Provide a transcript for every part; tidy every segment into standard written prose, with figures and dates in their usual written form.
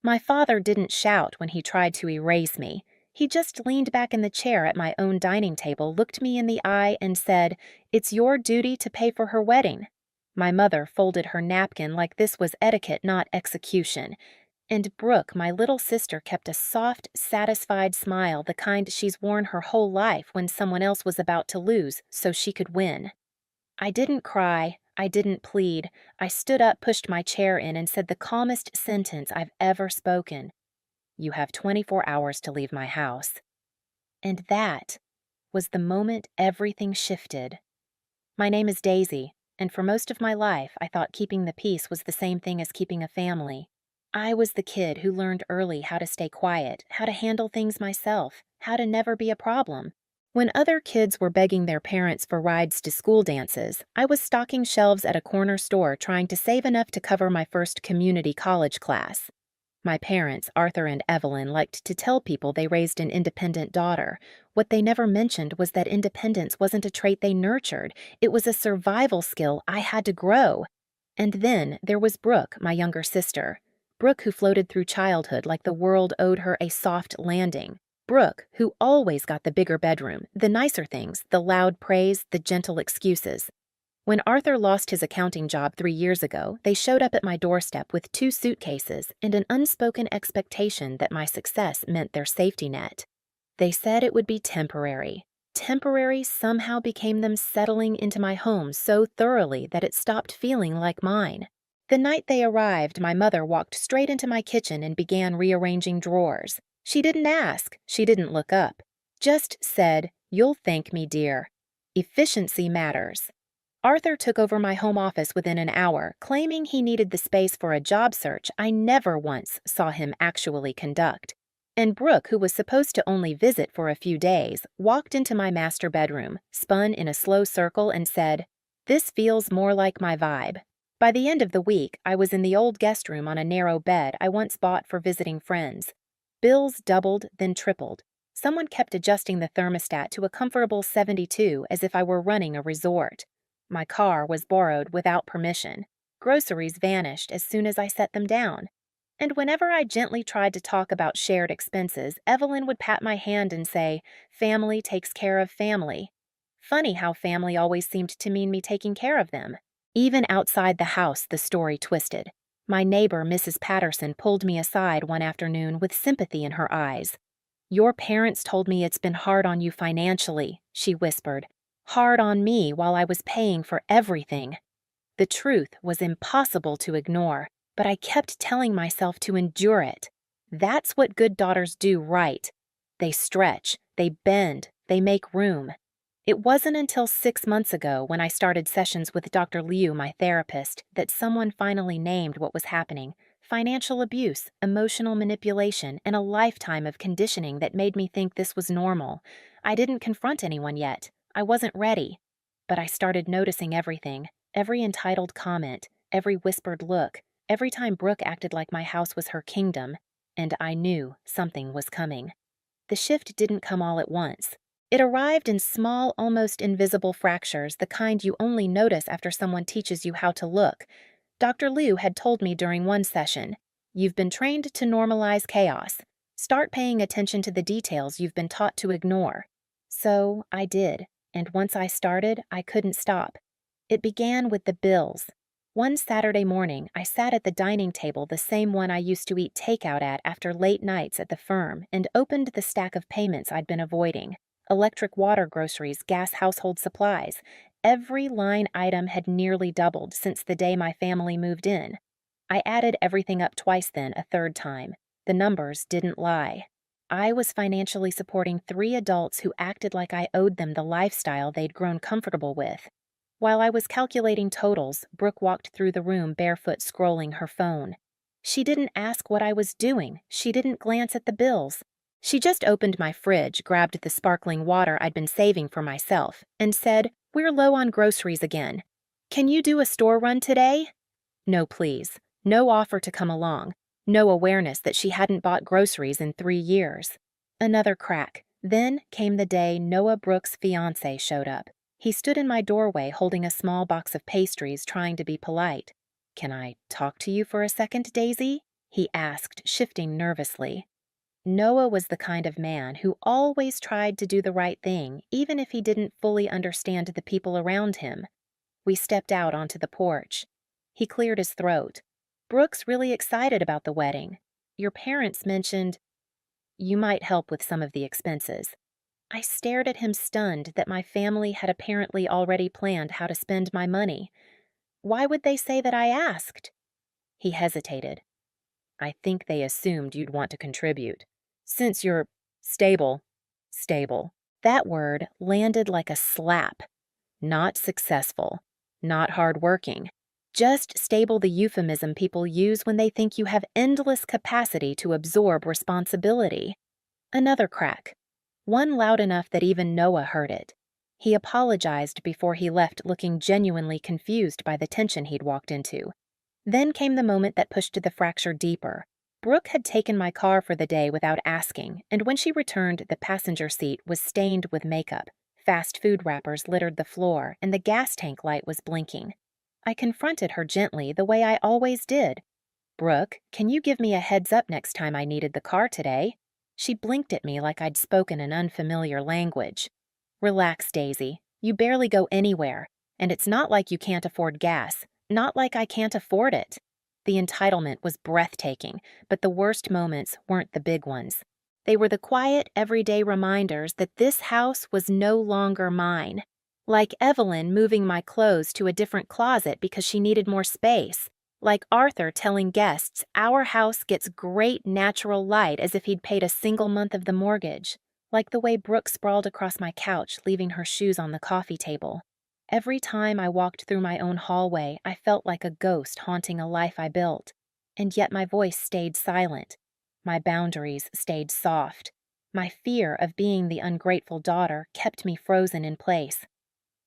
My father didn't shout when he tried to erase me. He just leaned back in the chair at my own dining table, looked me in the eye, and said, "It's your duty to pay for her wedding." My mother folded her napkin like this was etiquette, not execution. And Brooke, my little sister, kept a soft, satisfied smile, the kind she's worn her whole life when someone else was about to lose so she could win. I didn't cry. I didn't plead. I stood up, pushed my chair in, and said the calmest sentence I've ever spoken. "You have 24 hours to leave my house." And that was the moment everything shifted. My name is Daisy, and for most of my life, I thought keeping the peace was the same thing as keeping a family. I was the kid who learned early how to stay quiet, how to handle things myself, how to never be a problem. When other kids were begging their parents for rides to school dances, I was stocking shelves at a corner store trying to save enough to cover my first community college class. My parents, Arthur and Evelyn, liked to tell people they raised an independent daughter. What they never mentioned was that independence wasn't a trait they nurtured. It was a survival skill I had to grow. And then there was Brooke, my younger sister. Brooke, who floated through childhood like the world owed her a soft landing. Brooke, who always got the bigger bedroom, the nicer things, the loud praise, the gentle excuses. When Arthur lost his accounting job 3 years ago, they showed up at my doorstep with 2 suitcases and an unspoken expectation that my success meant their safety net. They said it would be temporary. Temporary somehow became them settling into my home so thoroughly that it stopped feeling like mine. The night they arrived, my mother walked straight into my kitchen and began rearranging drawers. She didn't ask. She didn't look up. Just said, "You'll thank me, dear." Efficiency matters. Arthur took over my home office within an hour, claiming he needed the space for a job search I never once saw him actually conduct. And Brooke, who was supposed to only visit for a few days, walked into my master bedroom, spun in a slow circle, and said, "This feels more like my vibe." By the end of the week, I was in the old guest room on a narrow bed I once bought for visiting friends. Bills doubled, then tripled. Someone kept adjusting the thermostat to a comfortable 72 as if I were running a resort. My car was borrowed without permission. Groceries vanished as soon as I set them down. And whenever I gently tried to talk about shared expenses, Evelyn would pat my hand and say, "Family takes care of family." Funny how family always seemed to mean me taking care of them. Even outside the house, the story twisted. My neighbor, Mrs. Patterson, pulled me aside one afternoon with sympathy in her eyes. "Your parents told me it's been hard on you financially," she whispered. "Hard on me while I was paying for everything." The truth was impossible to ignore, but I kept telling myself to endure it. That's what good daughters do, right? They stretch, they bend, they make room. It wasn't until 6 months ago, when I started sessions with Dr. Liu, my therapist, that someone finally named what was happening: financial abuse, emotional manipulation, and a lifetime of conditioning that made me think this was normal. I didn't confront anyone yet. I wasn't ready. But I started noticing everything, every entitled comment, every whispered look, every time Brooke acted like my house was her kingdom, and I knew something was coming. The shift didn't come all at once. It arrived in small, almost invisible fractures, the kind you only notice after someone teaches you how to look. Dr. Liu had told me during one session, "You've been trained to normalize chaos. Start paying attention to the details you've been taught to ignore." So I did, and once I started, I couldn't stop. It began with the bills. One Saturday morning, I sat at the dining table, the same one I used to eat takeout at after late nights at the firm, and opened the stack of payments I'd been avoiding. Electric, water, groceries, gas, household supplies. Every line item had nearly doubled since the day my family moved in. I added everything up twice then, a third time. The numbers didn't lie. I was financially supporting 3 adults who acted like I owed them the lifestyle they'd grown comfortable with. While I was calculating totals, Brooke walked through the room barefoot, scrolling her phone. She didn't ask what I was doing. She didn't glance at the bills. She just opened my fridge, grabbed the sparkling water I'd been saving for myself, and said, "We're low on groceries again. Can you do a store run today?" No, please. No offer to come along. No awareness that she hadn't bought groceries in 3 years. Another crack. Then came the day Noah Brooks' fiancé showed up. He stood in my doorway holding a small box of pastries, trying to be polite. "Can I talk to you for a second, Daisy?" he asked, shifting nervously. Noah was the kind of man who always tried to do the right thing, even if he didn't fully understand the people around him. We stepped out onto the porch. He cleared his throat. "Brooke's really excited about the wedding. Your parents mentioned you might help with some of the expenses." I stared at him, stunned that my family had apparently already planned how to spend my money. Why would they say that I asked? He hesitated. "I think they assumed you'd want to contribute. Since you're stable. Stable." That word landed like a slap. Not successful. Not hardworking. Just stable, the euphemism people use when they think you have endless capacity to absorb responsibility. Another crack. One loud enough that even Noah heard it. He apologized before he left, looking genuinely confused by the tension he'd walked into. Then came the moment that pushed the fracture deeper. Brooke had taken my car for the day without asking, and when she returned, the passenger seat was stained with makeup. Fast food wrappers littered the floor, and the gas tank light was blinking. I confronted her gently, the way I always did. "Brooke, can you give me a heads up next time I needed the car today?" She blinked at me like I'd spoken an unfamiliar language. "Relax, Daisy. You barely go anywhere, and it's not like you can't afford gas. Not like I can't afford it." The entitlement was breathtaking, but the worst moments weren't the big ones. They were the quiet, everyday reminders that this house was no longer mine. Like Evelyn moving my clothes to a different closet because she needed more space. Like Arthur telling guests our house gets great natural light as if he'd paid a single month of the mortgage. Like the way Brooke sprawled across my couch, leaving her shoes on the coffee table. Every time I walked through my own hallway, I felt like a ghost haunting a life I built. And yet my voice stayed silent. My boundaries stayed soft. My fear of being the ungrateful daughter kept me frozen in place.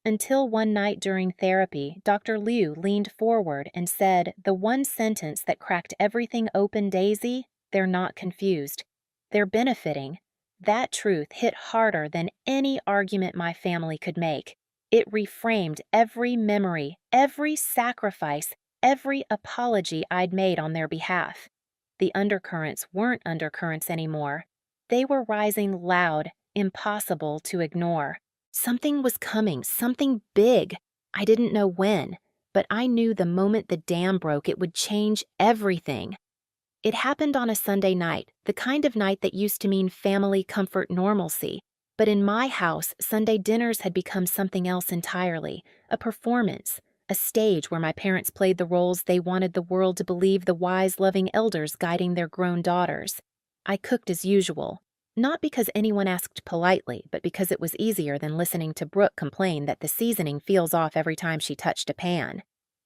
Until one night during therapy, Dr. Liu leaned forward and said the one sentence that cracked everything open: "Daisy, they're not confused. They're benefiting." That truth hit harder than any argument my family could make. It reframed every memory, every sacrifice, every apology I'd made on their behalf. The undercurrents weren't undercurrents anymore. They were rising loud, impossible to ignore. Something was coming, something big. I didn't know when, but I knew the moment the dam broke, it would change everything. It happened on a Sunday night, the kind of night that used to mean family comfort, normalcy. But in my house, Sunday dinners had become something else entirely, a performance, a stage where my parents played the roles they wanted the world to believe, the wise, loving elders guiding their grown daughters. I cooked as usual, not because anyone asked politely, but because it was easier than listening to Brooke complain that the seasoning feels off every time she touched a pan.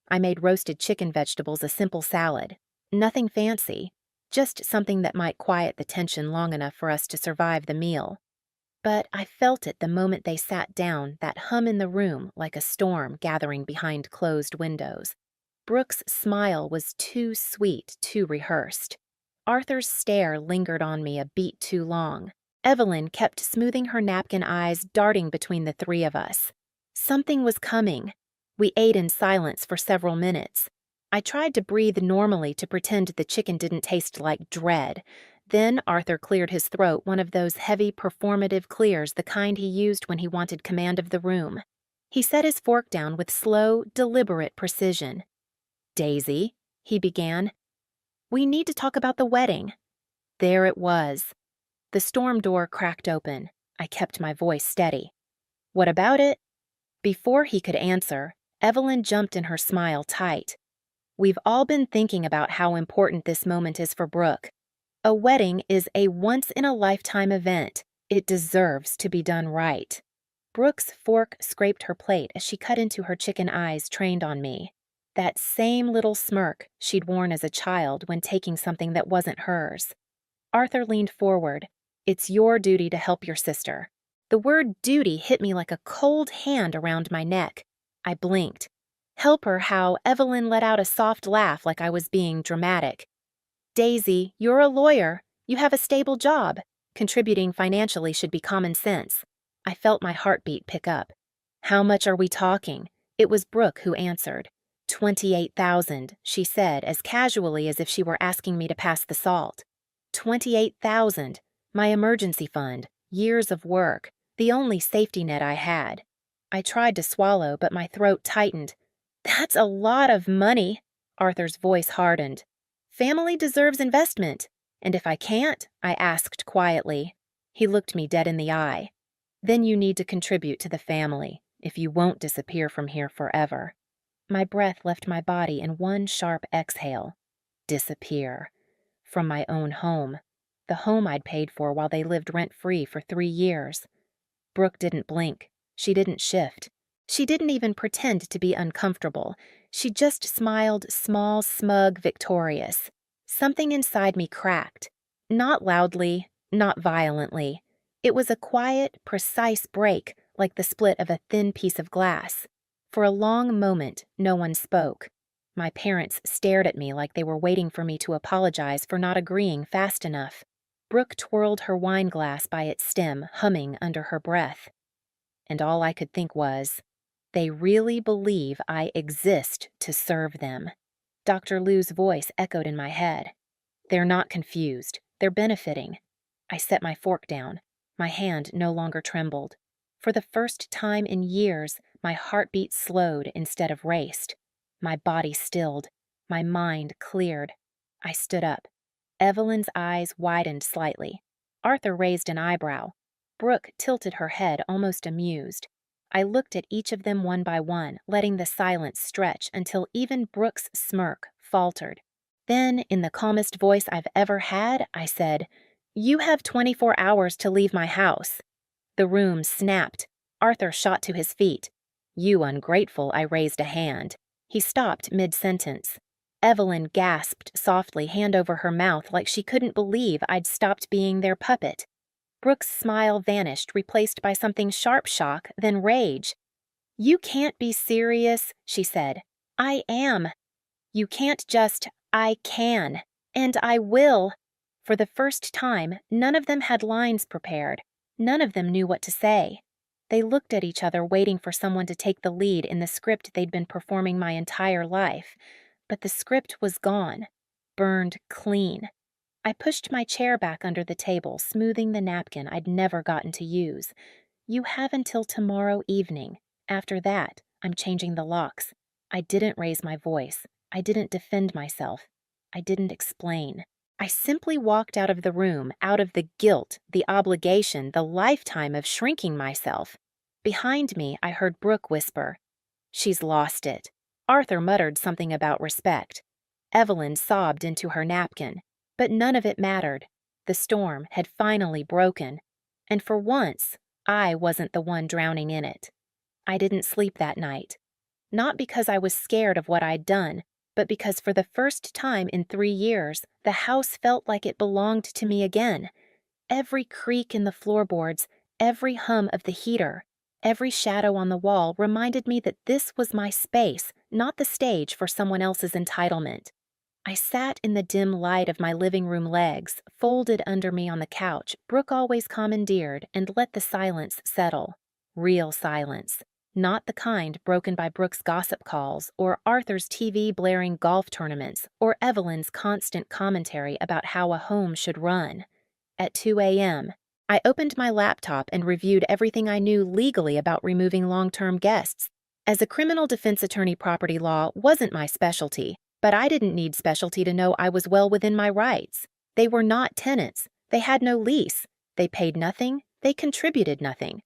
I made roasted chicken vegetables, a simple salad. Nothing fancy, just something that might quiet the tension long enough for us to survive the meal. But I felt it the moment they sat down, that hum in the room like a storm gathering behind closed windows. Brooke's smile was too sweet, too rehearsed. Arthur's stare lingered on me a beat too long. Evelyn kept smoothing her napkin eyes, darting between the three of us. Something was coming. We ate in silence for several minutes. I tried to breathe normally to pretend the chicken didn't taste like dread. Then Arthur cleared his throat, one of those heavy, performative clears, the kind he used when he wanted command of the room. He set his fork down with slow, deliberate precision. "Daisy," he began, "we need to talk about the wedding." There it was. The storm door cracked open. I kept my voice steady. "What about it?" Before he could answer, Evelyn jumped in, her smile tight. "We've all been thinking about how important this moment is for Brooke. A wedding is a once-in-a-lifetime event. It deserves to be done right." Brooke's fork scraped her plate as she cut into her chicken, eyes trained on me. That same little smirk she'd worn as a child when taking something that wasn't hers. Arthur leaned forward. "It's your duty to help your sister." The word duty hit me like a cold hand around my neck. I blinked. Help her how? Evelyn let out a soft laugh like I was being dramatic. "Daisy, you're a lawyer. You have a stable job. Contributing financially should be common sense." I felt my heartbeat pick up. "How much are we talking?" It was Brooke who answered. $28,000, she said as casually as if she were asking me to pass the salt. $28,000, my emergency fund, years of work, the only safety net I had. I tried to swallow, but my throat tightened. That's a lot of money. Arthur's voice hardened. Family deserves investment. And if I can't, I asked quietly. He looked me dead in the eye. Then you need to contribute to the family, if you won't disappear from here forever. My breath left my body in one sharp exhale. Disappear. From my own home. The home I'd paid for while they lived rent-free for 3 years. Brooke didn't blink. She didn't shift. She didn't even pretend to be uncomfortable. She just smiled small, smug, victorious. Something inside me cracked. Not loudly, not violently. It was a quiet, precise break, like the split of a thin piece of glass. For a long moment, no one spoke. My parents stared at me like they were waiting for me to apologize for not agreeing fast enough. Brooke twirled her wine glass by its stem, humming under her breath. And all I could think was, they really believe I exist to serve them. Dr. Liu's voice echoed in my head. They're not confused. They're benefiting. I set my fork down. My hand no longer trembled. For the first time in years, my heartbeat slowed instead of raced. My body stilled. My mind cleared. I stood up. Evelyn's eyes widened slightly. Arthur raised an eyebrow. Brooke tilted her head, almost amused. I looked at each of them one by one, letting the silence stretch until even Brooke's smirk faltered. Then, in the calmest voice I've ever had, I said, "You have 24 hours to leave my house." The room snapped. Arthur shot to his feet. "You ungrateful," I raised a hand. He stopped mid-sentence. Evelyn gasped softly, hand over her mouth, like she couldn't believe I'd stopped being their puppet. Brooke's smile vanished, replaced by something sharp shock, then rage. "You can't be serious," she said. "I am. You can't just, I can. And I will." For the first time, none of them had lines prepared. None of them knew what to say. They looked at each other, waiting for someone to take the lead in the script they'd been performing my entire life. But the script was gone. Burned clean. I pushed my chair back under the table, smoothing the napkin I'd never gotten to use. "You have until tomorrow evening. After that, I'm changing the locks." I didn't raise my voice. I didn't defend myself. I didn't explain. I simply walked out of the room, out of the guilt, the obligation, the lifetime of shrinking myself. Behind me, I heard Brooke whisper, "She's lost it." Arthur muttered something about respect. Evelyn sobbed into her napkin. But none of it mattered. The storm had finally broken. And for once, I wasn't the one drowning in it. I didn't sleep that night. Not because I was scared of what I'd done, but because for the first time in 3 years, the house felt like it belonged to me again. Every creak in the floorboards, every hum of the heater, every shadow on the wall reminded me that this was my space, not the stage for someone else's entitlement. I sat in the dim light of my living room legs, folded under me on the couch Brooke always commandeered, and let the silence settle. Real silence. Not the kind broken by Brooke's gossip calls, or Arthur's TV blaring golf tournaments, or Evelyn's constant commentary about how a home should run. At 2 a.m., I opened my laptop and reviewed everything I knew legally about removing long-term guests. As a criminal defense attorney, property law wasn't my specialty. But I didn't need specialty to know I was well within my rights. They were not tenants. They had no lease. They paid nothing. They contributed nothing.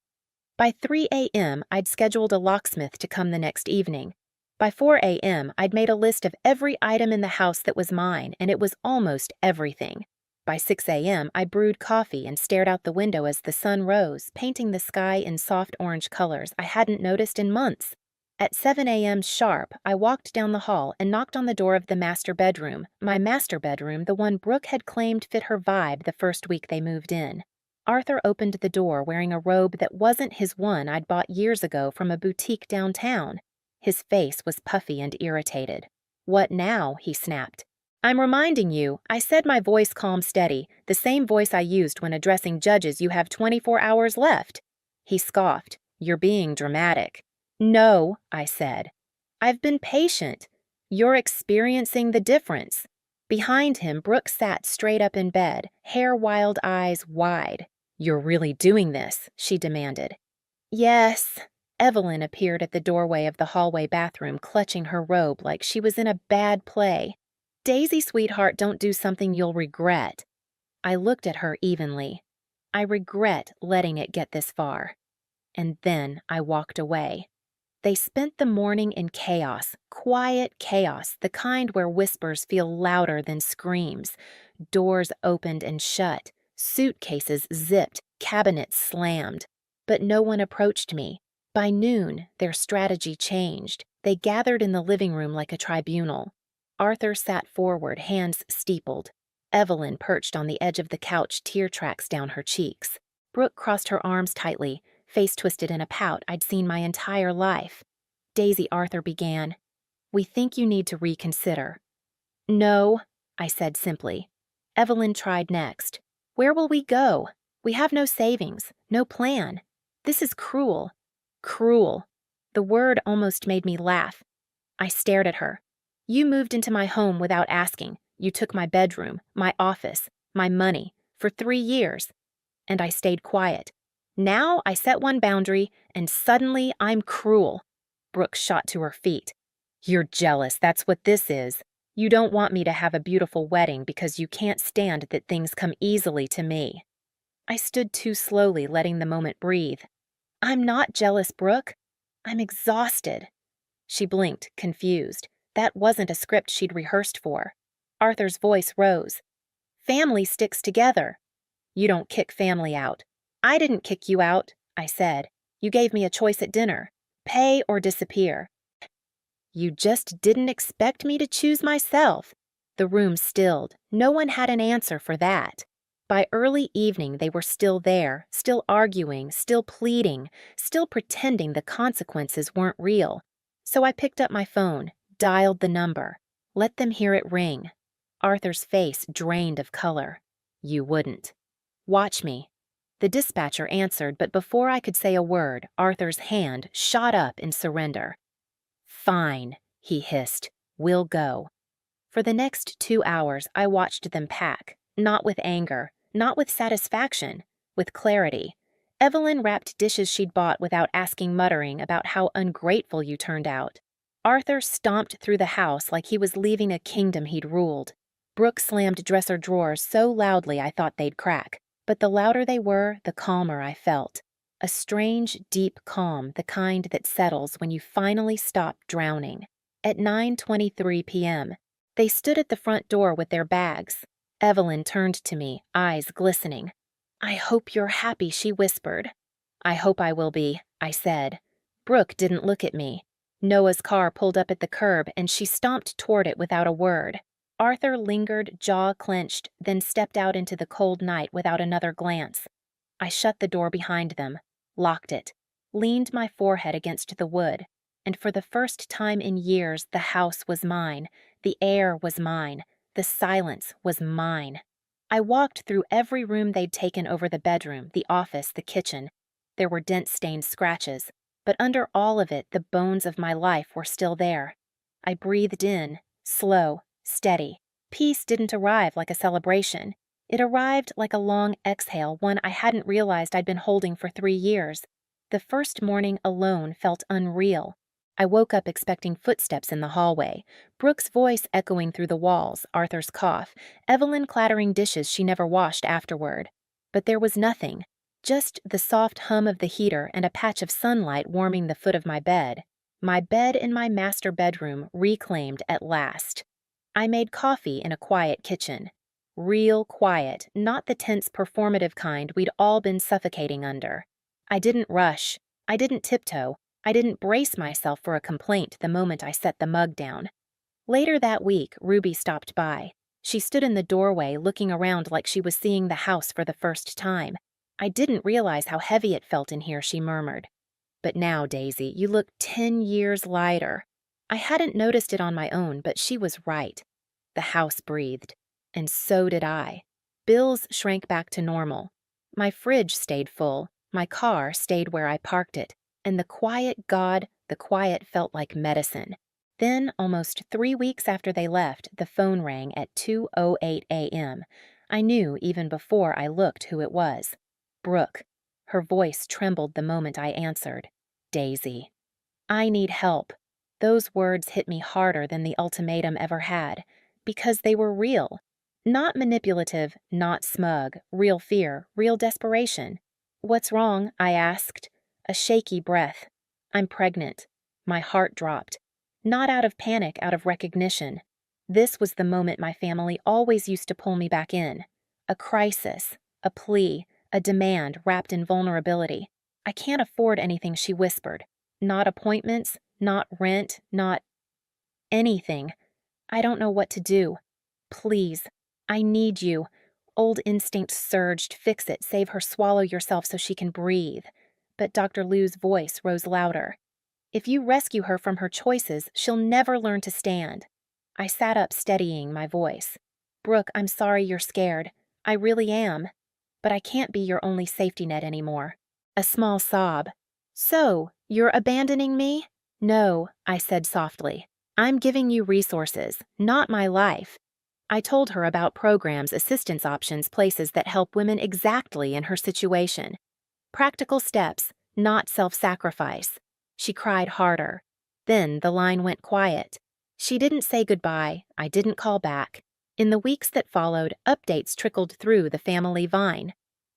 By 3 a.m., I'd scheduled a locksmith to come the next evening. By 4 a.m., I'd made a list of every item in the house that was mine, and it was almost everything. By 6 a.m., I brewed coffee and stared out the window as the sun rose, painting the sky in soft orange colors I hadn't noticed in months. At 7 a.m. sharp, I walked down the hall and knocked on the door of the master bedroom, my master bedroom, the one Brooke had claimed fit her vibe the first week they moved in. Arthur opened the door wearing a robe that wasn't his one I'd bought years ago from a boutique downtown. His face was puffy and irritated. "What now?" he snapped. "I'm reminding you, I said my voice calm steady, the same voice I used when addressing judges. You have 24 hours left." He scoffed. "You're being dramatic." "No," I said. "I've been patient. You're experiencing the difference." Behind him, Brooke sat straight up in bed, hair wild, eyes wide. "You're really doing this?" she demanded. "Yes." Evelyn appeared at the doorway of the hallway bathroom, clutching her robe like she was in a bad play. "Daisy, sweetheart, don't do something you'll regret." I looked at her evenly. I regret letting it get this far. And then I walked away. They spent the morning in chaos, quiet chaos, the kind where whispers feel louder than screams. Doors opened and shut, suitcases zipped, cabinets slammed. But no one approached me. By noon, their strategy changed. They gathered in the living room like a tribunal. Arthur sat forward, hands steepled. Evelyn perched on the edge of the couch, tear tracks down her cheeks. Brooke crossed her arms tightly, face twisted in a pout I'd seen my entire life. "Daisy," Arthur began, "we think you need to reconsider." "No," I said simply. Evelyn tried next. "Where will we go? We have no savings, no plan. This is cruel." Cruel. The word almost made me laugh. I stared at her. "You moved into my home without asking. You took my bedroom, my office, my money, for 3 years. And I stayed quiet. Now I set one boundary, and suddenly I'm cruel." Brooke shot to her feet. "You're jealous, that's what this is. You don't want me to have a beautiful wedding because you can't stand that things come easily to me." I stood too slowly, letting the moment breathe. "I'm not jealous, Brooke. I'm exhausted." She blinked, confused. That wasn't a script she'd rehearsed for. Arthur's voice rose. "Family sticks together." "You don't kick family out." "I didn't kick you out," I said. "You gave me a choice at dinner. Pay or disappear." "You just didn't expect me to choose myself." The room stilled. No one had an answer for that. By early evening, they were still there, still arguing, still pleading, still pretending the consequences weren't real. So I picked up my phone, dialed the number, let them hear it ring. Arthur's face drained of color. "You wouldn't." "Watch me." The dispatcher answered, but before I could say a word, Arthur's hand shot up in surrender. "Fine," he hissed. "We'll go." For the next 2 hours, I watched them pack, not with anger, not with satisfaction, with clarity. Evelyn wrapped dishes she'd bought without asking, muttering about how ungrateful you turned out. Arthur stomped through the house like he was leaving a kingdom he'd ruled. Brooke slammed dresser drawers so loudly I thought they'd crack. But the louder they were, the calmer I felt. A strange, deep calm, the kind that settles when you finally stop drowning. At 9:23 p.m., they stood at the front door with their bags. Evelyn turned to me, eyes glistening. "I hope you're happy," she whispered. "I hope I will be," I said. Brooke didn't look at me. Noah's car pulled up at the curb, and she stomped toward it without a word. Arthur lingered, jaw clenched, then stepped out into the cold night without another glance. I shut the door behind them, locked it, leaned my forehead against the wood, and for the first time in years the house was mine, the air was mine, the silence was mine. I walked through every room they'd taken over the bedroom, the office, the kitchen. There were dent-stained scratches, but under all of it the bones of my life were still there. I breathed in, slow, steady. Peace didn't arrive like a celebration. It arrived like a long exhale, one I hadn't realized I'd been holding for 3 years. The first morning alone felt unreal. I woke up expecting footsteps in the hallway, Brooke's voice echoing through the walls, Arthur's cough, Evelyn clattering dishes she never washed afterward. But there was nothing, just the soft hum of the heater and a patch of sunlight warming the foot of my bed. My bed in my master bedroom reclaimed at last. I made coffee in a quiet kitchen. Real quiet, not the tense performative kind we'd all been suffocating under. I didn't rush. I didn't tiptoe. I didn't brace myself for a complaint the moment I set the mug down. Later that week, Ruby stopped by. She stood in the doorway looking around like she was seeing the house for the first time. "I didn't realize how heavy it felt in here," she murmured. "But now, Daisy, you look 10 years lighter." I hadn't noticed it on my own, but she was right. The house breathed. And so did I. Bills shrank back to normal. My fridge stayed full. My car stayed where I parked it. And the quiet felt like medicine. Then, almost 3 weeks after they left, the phone rang at 2:08 a.m. I knew even before I looked who it was. Brooke. Her voice trembled the moment I answered. Daisy. I need help. Those words hit me harder than the ultimatum ever had, because they were real. Not manipulative, not smug, real fear, real desperation. What's wrong? I asked. A shaky breath. I'm pregnant. My heart dropped. Not out of panic, out of recognition. This was the moment my family always used to pull me back in. A crisis, a plea, a demand wrapped in vulnerability. I can't afford anything, she whispered. Not appointments, not rent, not anything. I don't know what to do. Please, I need you. Old instincts surged. Fix it, save her, swallow yourself so she can breathe. But Dr. Liu's voice rose louder. If you rescue her from her choices, she'll never learn to stand. I sat up, steadying my voice. Brooke, I'm sorry you're scared. I really am. But I can't be your only safety net anymore. A small sob. So, you're abandoning me? No, I said softly. I'm giving you resources, not my life. I told her about programs, assistance options, places that help women exactly in her situation. Practical steps, not self-sacrifice. She cried harder. Then the line went quiet. She didn't say goodbye. I didn't call back. In the weeks that followed, updates trickled through the family vine.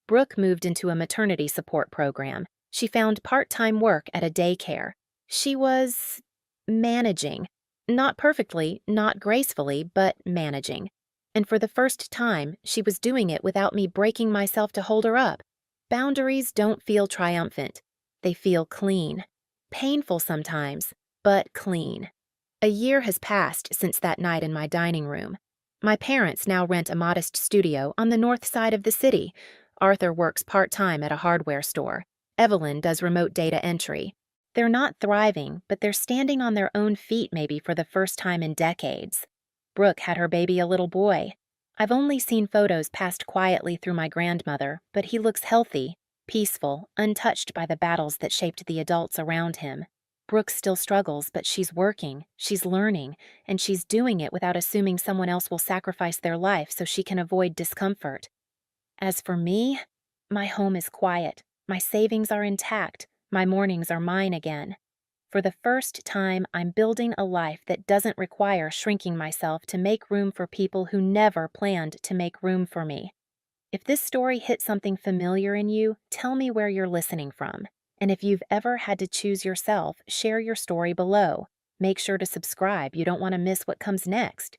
Brooke moved into a maternity support program. She found part-time work at a daycare. She was managing. Not perfectly, not gracefully, but managing. And for the first time, she was doing it without me breaking myself to hold her up. Boundaries don't feel triumphant. They feel clean. Painful sometimes, but clean. A year has passed since that night in my dining room. My parents now rent a modest studio on the north side of the city. Arthur works part-time at a hardware store. Evelyn does remote data entry. They're not thriving, but they're standing on their own feet maybe for the first time in decades. Brooke had her baby, a little boy. I've only seen photos passed quietly through my grandmother, but he looks healthy, peaceful, untouched by the battles that shaped the adults around him. Brooke still struggles, but she's working, she's learning, and she's doing it without assuming someone else will sacrifice their life so she can avoid discomfort. As for me, my home is quiet, my savings are intact, my mornings are mine again. For the first time, I'm building a life that doesn't require shrinking myself to make room for people who never planned to make room for me. If this story hit something familiar in you, tell me where you're listening from. And if you've ever had to choose yourself, share your story below. Make sure to subscribe. You don't want to miss what comes next.